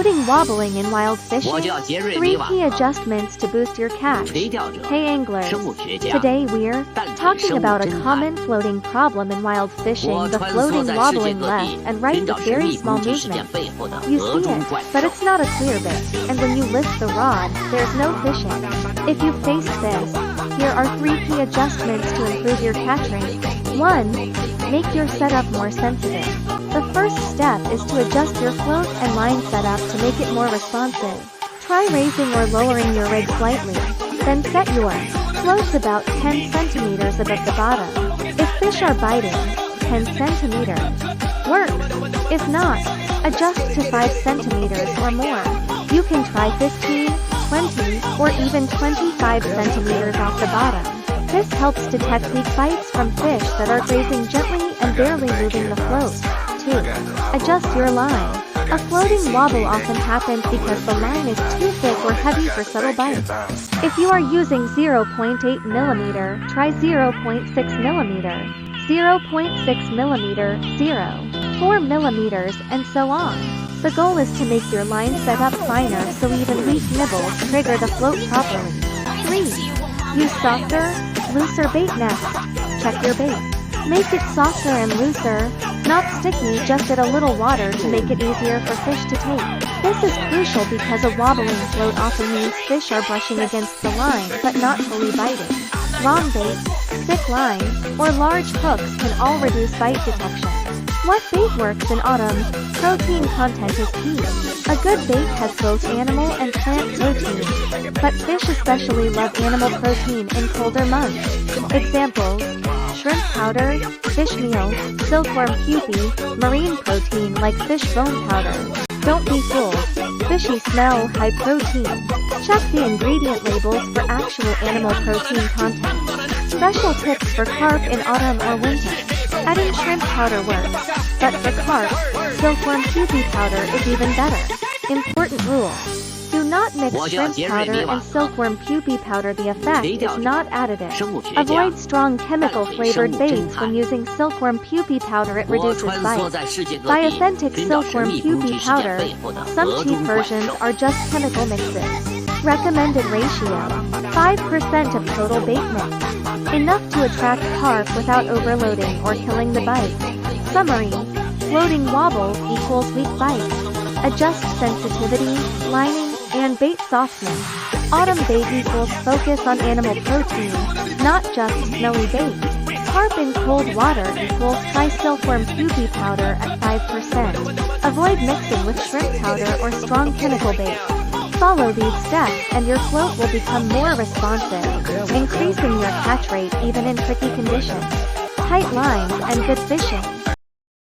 Floating wobbling in wild fishing. 3 key 我 adjustments to boost your catch. 垂钓者 Hey anglers, 生物学家 today we're 蛋体 talking 生物 about a 侦探 common floating problem in wild fishing, 我 the 穿梭 floating 在世界 wobbling 各 left 地 and right 寻找 with 神 very 秘 small 攻击事件 movements. 背后的 You 河 see 中 it, 怪 but 兽 it's not a clear bit, and when you lift the rod, there's no fishing. If you face this, here are 3 key adjustments to improve your catch rate. 1. Make your setup more sensitive. The first step is to adjust your float and line setup to make it more responsive. Try raising or lowering your rig slightly, then set your floats about 10 centimeters above the bottom. If fish are biting, 10 centimeters works. If not, adjust to 5 centimeters or more. You can try 15, 20, or even 25 centimeters off the bottom. This helps detect weak bites from fish that are grazing gently and barely moving the float. 2. Adjust your line. A floating wobble often happens because the line is too thick or heavy for subtle bites. If you are using 0.8 mm, try 0.6 mm, 0.6 mm, 0, 4 mm, and so on. The goal is to make your line set up finer so even weak nibbles trigger the float properly. 3. Use softer, looser bait next. Check your bait. Make it softer and looser, not sticky, just add a little water to make it easier for fish to take. This is crucial because a wobbling float often means fish are brushing against the line but not fully biting. Long bait, thick line, or large hooks can all reduce bite detection. What bait works in autumn? Protein content is key. A good bait has both animal and plant protein, but fish especially love animal protein in colder months. Examples: shrimp powder, fish meal, silkworm pupae, marine protein like fish bone powder. Don't be fooled. Fishy smell high protein. Check the ingredient labels for actual animal protein content. Special tips for carp in autumn or winter. Adding shrimp powder works, but for carp, silkworm pupae powder is even better. Important rule: do not mix shrimp powder and silkworm pupae powder. The effect is not additive. Avoid strong chemical-flavored baits when using silkworm pupae powder. It 我 reduces 穿梭 bites. 在世界各 Buy 地 authentic 寻找神 silkworm 秘攻 pupae 击事件 powder. 背后的 Some 河 cheap 中怪 versions 兽 are just chemical mixes. Recommended ratio: 5% of total bait mix. Enough to attract carp without overloading or killing the bite. Summary: floating wobble equals weak bites. Adjust sensitivity, lining, and bait softness. Autumn bait equals focus on animal protein, not just smelly bait. Carp in cold water equals try silkworm pupae powder at 5%. Avoid mixing with shrimp powder or strong chemical bait. Follow these steps and your float will become more responsive, increasing your catch rate even in tricky conditions. Tight lines and good fishing.